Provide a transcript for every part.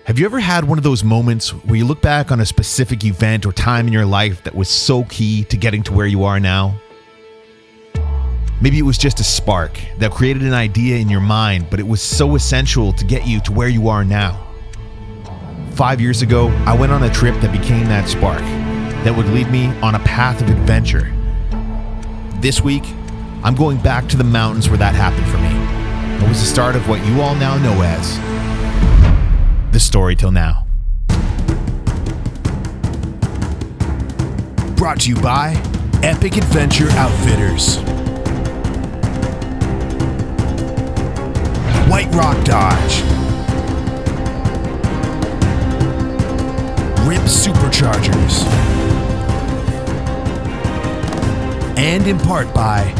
Have you ever had one of those moments where you look back on a specific event or time in your life that was so key to getting to where you are now? Maybe it was just a spark that created an idea in your mind, but it was so essential to get you to where you are now. 5 years ago, I went on a trip that became that spark, that would lead me on a path of adventure. This week, I'm going back to the mountains where that happened for me. It was the start of what you all now know as The Story Till Now. Brought to you by Epic Adventure Outfitters, White Rock Dodge, Rip Superchargers, and in part by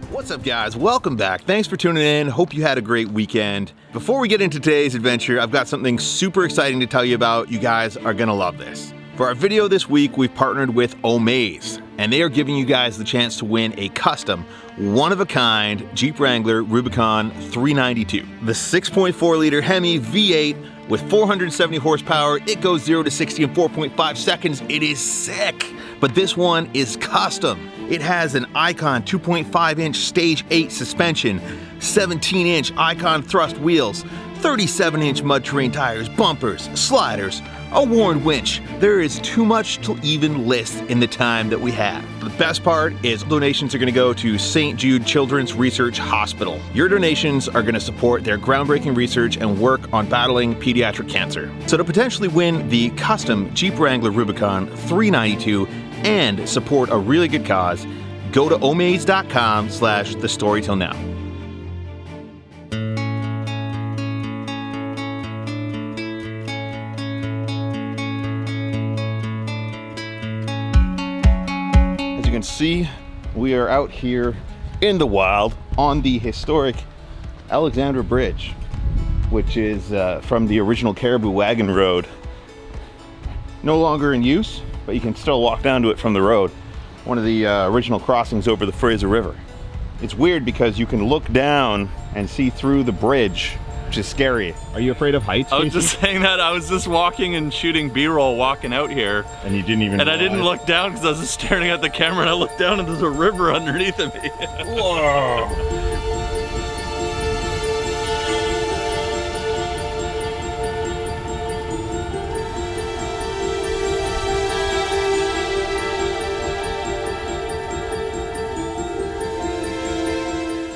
What's up, guys? Welcome back. Thanks for tuning in. Hope you had a great weekend. Before we get into today's adventure, I've got something super exciting to tell you about. You guys are gonna love this. For our video this week, we've partnered with amzn, and they are giving you guys the chance to win a custom, one-of-a-kind Jeep Wrangler Rubicon 392. The 6.4-liter Hemi V8 with 470 horsepower. It goes 0 to 60 in 4.5 seconds. It is sick, but this one is custom. It has an Icon 2.5-inch Stage 8 suspension, 17-inch Icon thrust wheels, 37-inch mud terrain tires, bumpers, sliders, a Warn winch. There is too much to even list in the time that we have. The best part is donations are going to go to St. Jude Children's Research Hospital. Your donations are going to support their groundbreaking research and work on battling pediatric cancer. So to potentially win the custom Jeep Wrangler Rubicon 392 and support a really good cause, go to amzn.com/thestorytillnow. As you can see, we are out here in the wild on the historic Alexandra Bridge, which is from the original Caribou Wagon Road. No longer in use, but you can still walk down to it from the road. One of the original crossings over the Fraser River. It's weird because you can look down and see through the bridge, which is scary. Are you afraid of heights, I was Casey? just saying that. I was just walking and shooting B-roll walking out here. And you didn't even And realize. I didn't look down because I was just staring at the camera, and I looked down and there's a river underneath of me. Whoa!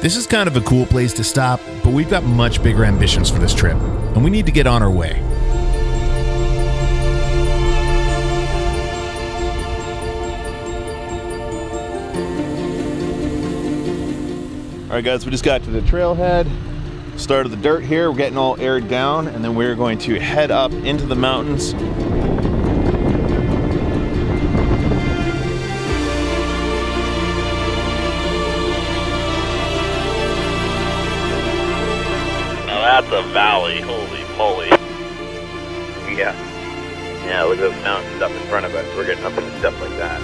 This is kind of a cool place to stop, but we've got much bigger ambitions for this trip, and we need to get on our way. All right, guys, we just got to the trailhead, start of the dirt here. We're getting all aired down, and then we're going to head up into the mountains. That's a valley, holy moly. Yeah. Yeah, look at those mountains up in front of us. We're getting up into stuff like that.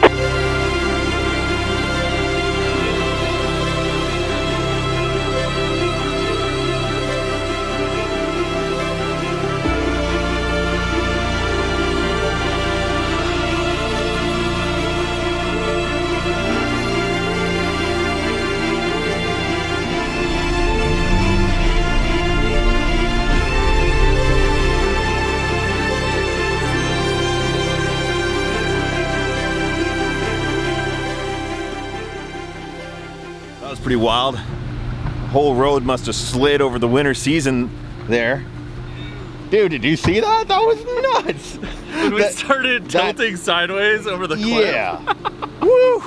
Pretty wild. The whole road must have slid over the winter season there. Dude, did you see that? That was nuts. When we started tilting sideways over the cliff. Yeah. Woo.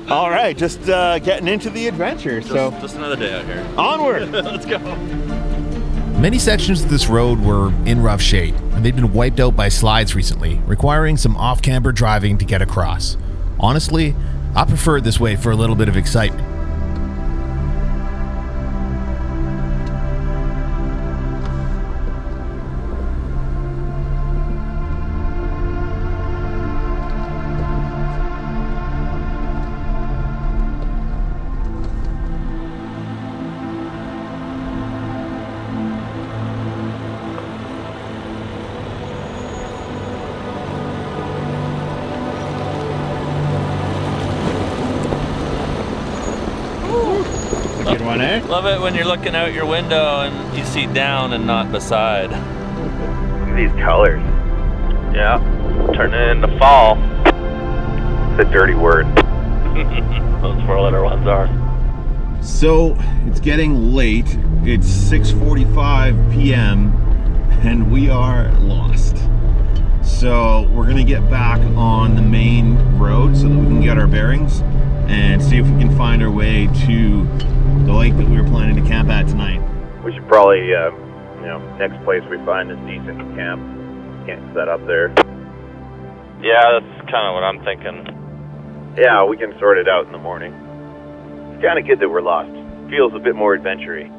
All right, just getting into the adventure. Just another day out here. Onward. Let's go. Many sections of this road were in rough shape, and they'd been wiped out by slides recently, requiring some off-camber driving to get across. Honestly, I prefer it this way for a little bit of excitement. fun, eh? Love it when you're looking out your window and you see down and not beside. Look at these colors. Yeah, turning into fall. It's a dirty word. Those 4-letter ones are. So it's getting late. It's 6:45 p.m. and we are lost. So we're gonna get back on the main road so that we can get our bearings and see if we can find our way to the lake that we were planning to camp at tonight. We should probably, next place we find is decent to camp. Can't set up there. Yeah, that's kind of what I'm thinking. Yeah, we can sort it out in the morning. It's kind of good that we're lost. Feels a bit more adventure-y.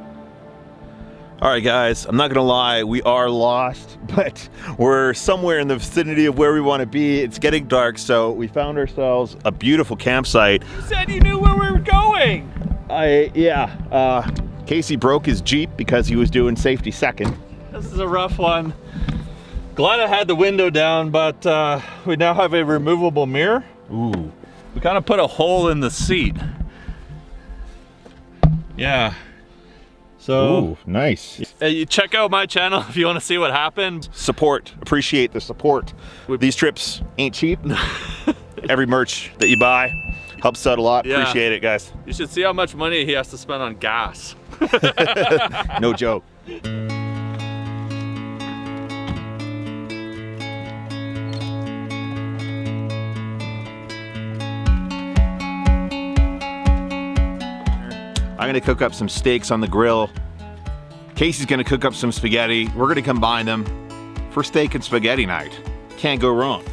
All right, guys, I'm not gonna lie, we are lost, but we're somewhere in the vicinity of where we want to be. It's getting dark, so we found ourselves a beautiful campsite. You said you knew where we were going. Casey broke his Jeep because he was doing safety second. This is a rough one. Glad I had the window down, but we now have a removable mirror. Ooh. We kind of put a hole in the seat. Yeah. So, ooh, nice. You check out my channel if you want to see what happened. Support, appreciate the support. These trips ain't cheap. Every merch that you buy helps out a lot. Yeah. Appreciate it, guys. You should see how much money he has to spend on gas. No joke. I'm gonna cook up some steaks on the grill. Casey's gonna cook up some spaghetti. We're gonna combine them for steak and spaghetti night. Can't go wrong.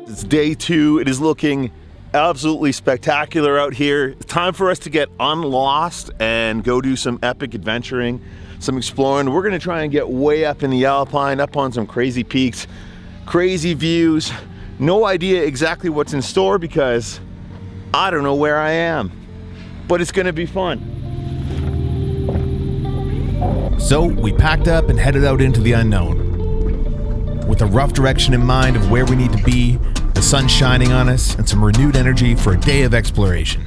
It's day 2. It is looking absolutely spectacular out here. It's time for us to get unlost and go do some epic adventuring, some exploring. We're gonna try and get way up in the Alpine, up on some crazy peaks, crazy views. No idea exactly what's in store because I don't know where I am, but it's gonna be fun. So we packed up and headed out into the unknown with a rough direction in mind of where we need to be, the sun shining on us, and some renewed energy for a day of exploration.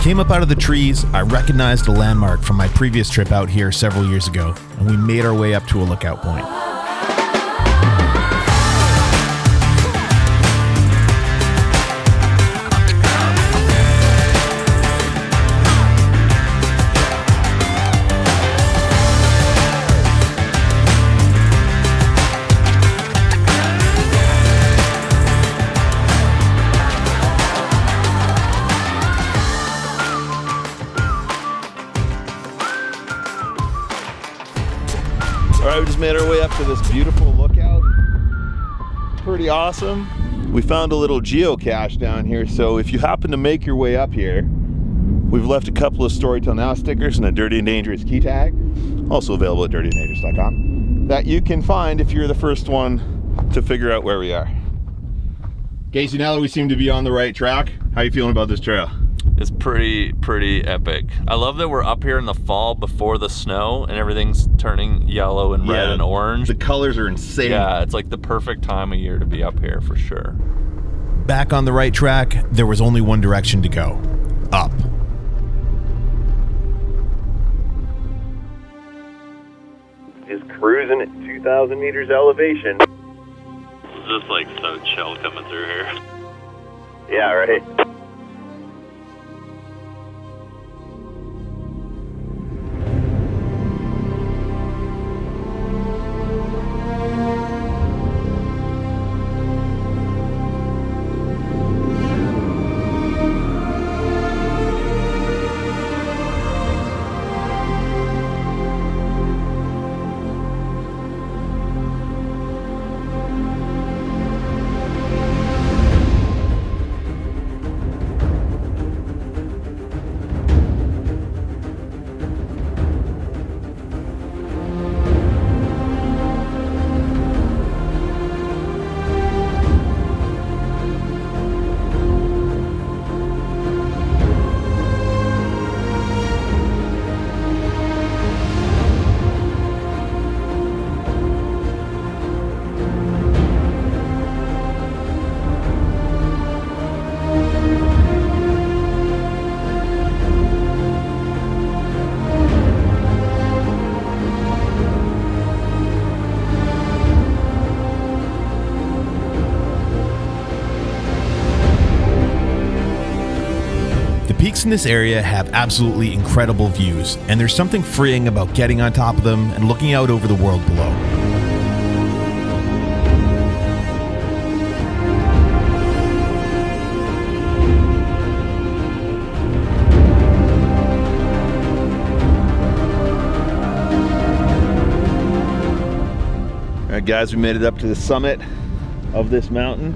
Came up out of the trees, I recognized a landmark from my previous trip out here several years ago, and we made our way up to a lookout point. Alright, we just made our way up to this beautiful lookout. Pretty awesome. We found a little geocache down here, so if you happen to make your way up here, we've left a couple of Storytell Now stickers and a Dirty and Dangerous key tag, also available at dirtyanddangerous.com, that you can find if you're the first one to figure out where we are. Casey, now that we seem to be on the right track, how are you feeling about this trail? It's pretty epic. I love that we're up here in the fall before the snow and everything's turning yellow and red and orange. The colors are insane. Yeah, it's like the perfect time of year to be up here for sure. Back on the right track, there was only one direction to go: up. Just cruising at 2,000 meters elevation. It's just like so chill coming through here. Yeah, right. The peaks in this area have absolutely incredible views, and there's something freeing about getting on top of them and looking out over the world below. All right, guys, we made it up to the summit of this mountain.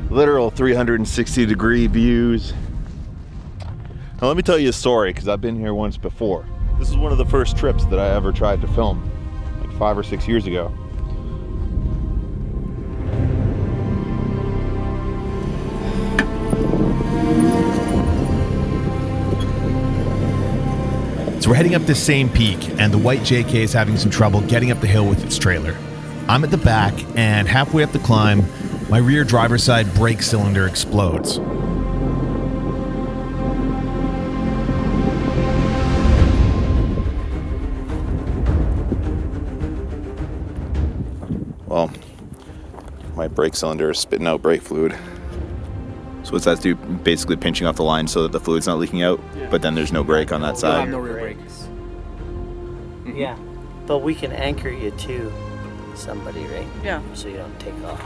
Literal 360-degree views. Now, let me tell you a story, because I've been here once before. This is one of the first trips that I ever tried to film, like 5 or 6 years ago. So we're heading up this same peak, and the white JK is having some trouble getting up the hill with its trailer. I'm at the back, and halfway up the climb, my rear driver's side brake cylinder explodes. Well, my brake cylinder is spitting out brake fluid. So what's that do? Basically pinching off the line so that the fluid's not leaking out, but then there's no brake on that side. No rear brakes. Yeah, but we can anchor you to somebody, right? Yeah. So you don't take off.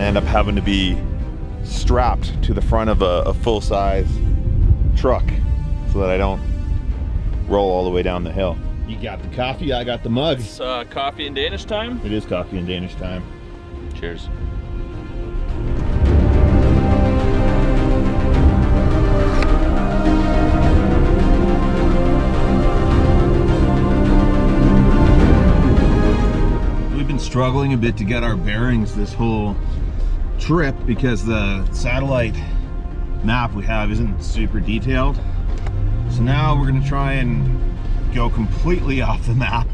End up having to be strapped to the front of a full-size truck so that I don't roll all the way down the hill. You got the coffee, I got the mug. It's coffee and Danish time. It is coffee and Danish time. Cheers. We've been struggling a bit to get our bearings this whole trip because the satellite map we have isn't super detailed. So now we're gonna try and go completely off the map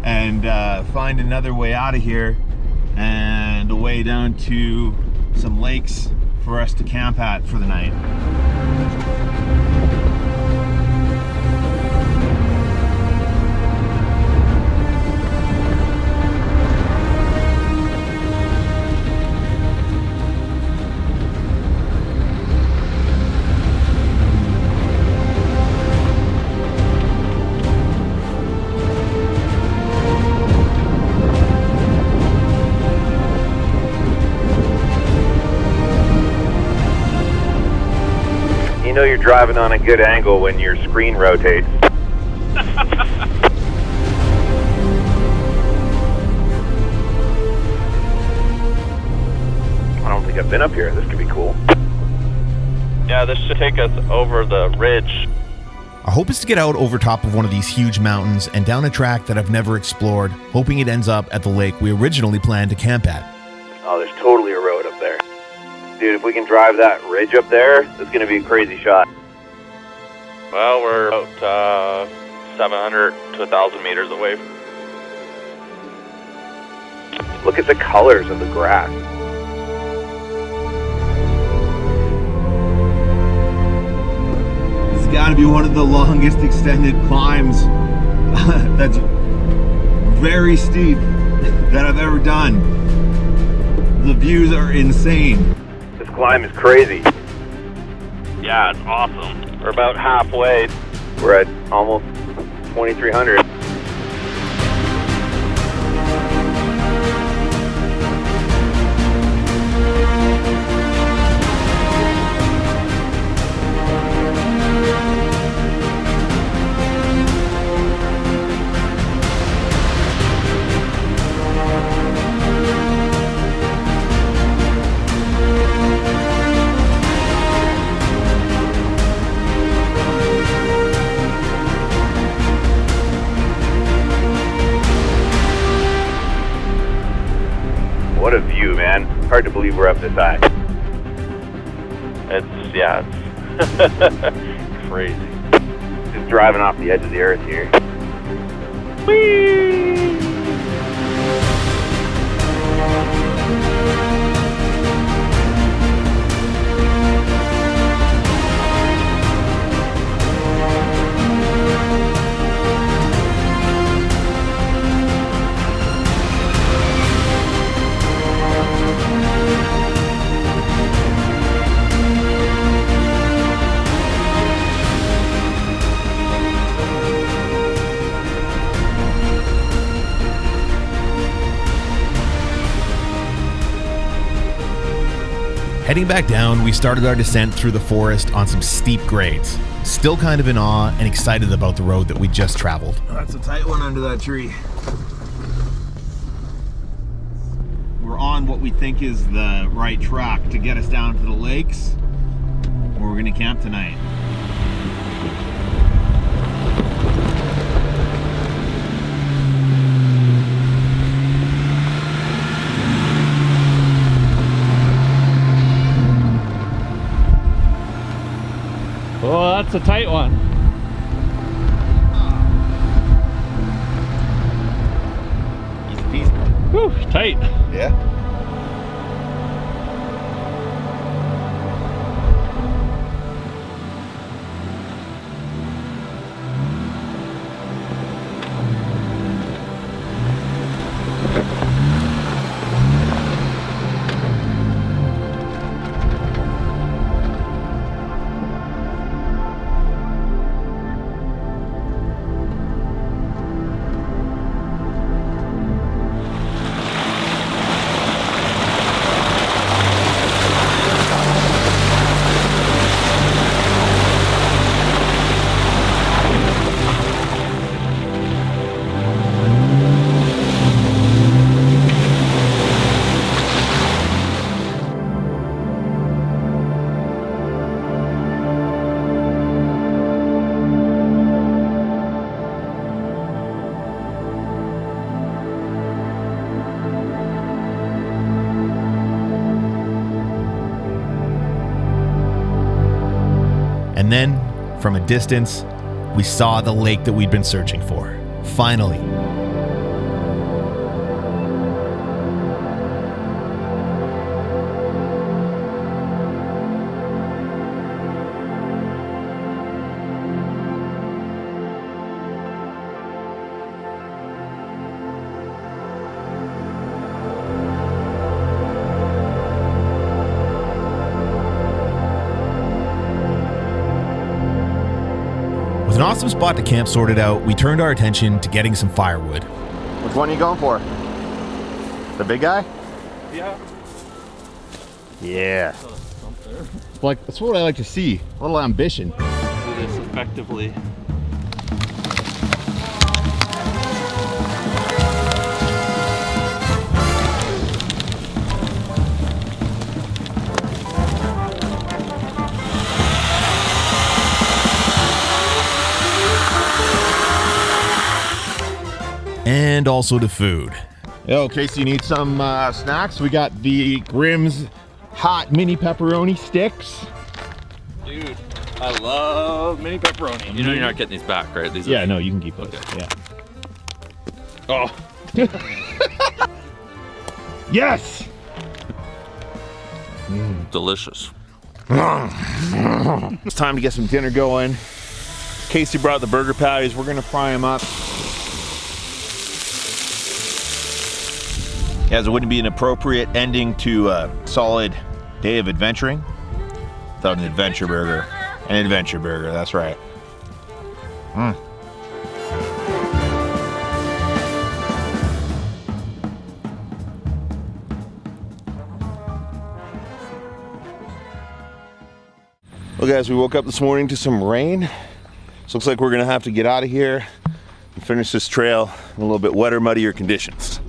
and find another way out of here and a way down to some lakes for us to camp at for the night. You know you're driving on a good angle when your screen rotates. I don't think I've been up here. This could be cool. Yeah, this should take us over the ridge. Our hope is to get out over top of one of these huge mountains and down a track that I've never explored, hoping it ends up at the lake we originally planned to camp at. Oh, there's totally a road up there. Dude, if we can drive that ridge up there, it's going to be a crazy shot. Well, we're about 700 to 1,000 meters away. Look at the colors of the grass. It's got to be one of the longest extended climbs that's very steep that I've ever done. The views are insane. This climb is crazy. Yeah, it's awesome. We're about halfway. We're at almost 2,300. What a view, man. Hard to believe we're up this high. It's crazy. Just driving off the edge of the earth here. Heading back down, we started our descent through the forest on some steep grades. Still kind of in awe and excited about the road that we just traveled. That's a tight one under that tree. We're on what we think is the right track to get us down to the lakes, where we're gonna camp tonight. Oh, that's a tight one. Easy peasy. Whew, tight. Yeah. And then, from a distance, we saw the lake that we'd been searching for. Finally. With an awesome spot to camp sorted out, we turned our attention to getting some firewood. Which one are you going for? The big guy? Yeah. Yeah. There. Like, that's what I like to see. A little ambition. Do this effectively. And also to food. Yo, Casey, you need some snacks? We got the Grimm's hot mini pepperoni sticks. Dude, I love mini pepperoni. You know you're not getting these back, right? These Yeah, are... no, you can keep those. Okay. Yeah. Oh. Yes! Delicious. It's time to get some dinner going. Casey brought the burger patties. We're gonna fry them up. As it wouldn't be an appropriate ending to a solid day of adventuring without an adventure burger. An adventure burger, that's right. Well, guys, we woke up this morning to some rain. So looks like we're gonna have to get out of here and finish this trail in a little bit wetter, muddier conditions.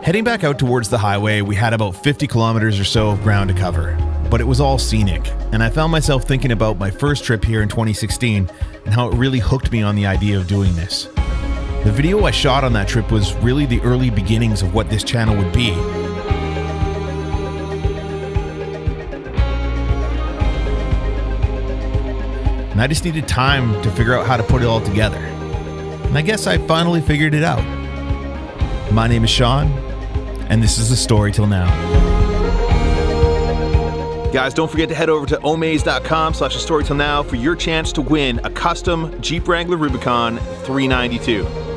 Heading back out towards the highway, we had about 50 kilometers or so of ground to cover, but it was all scenic, and I found myself thinking about my first trip here in 2016 and how it really hooked me on the idea of doing this. The video I shot on that trip was really the early beginnings of what this channel would be. And I just needed time to figure out how to put it all together. And I guess I finally figured it out. My name is Sean, and this is The Story Till Now. Guys, don't forget to head over to amzn.to/storytillnow for your chance to win a custom Jeep Wrangler Rubicon 392.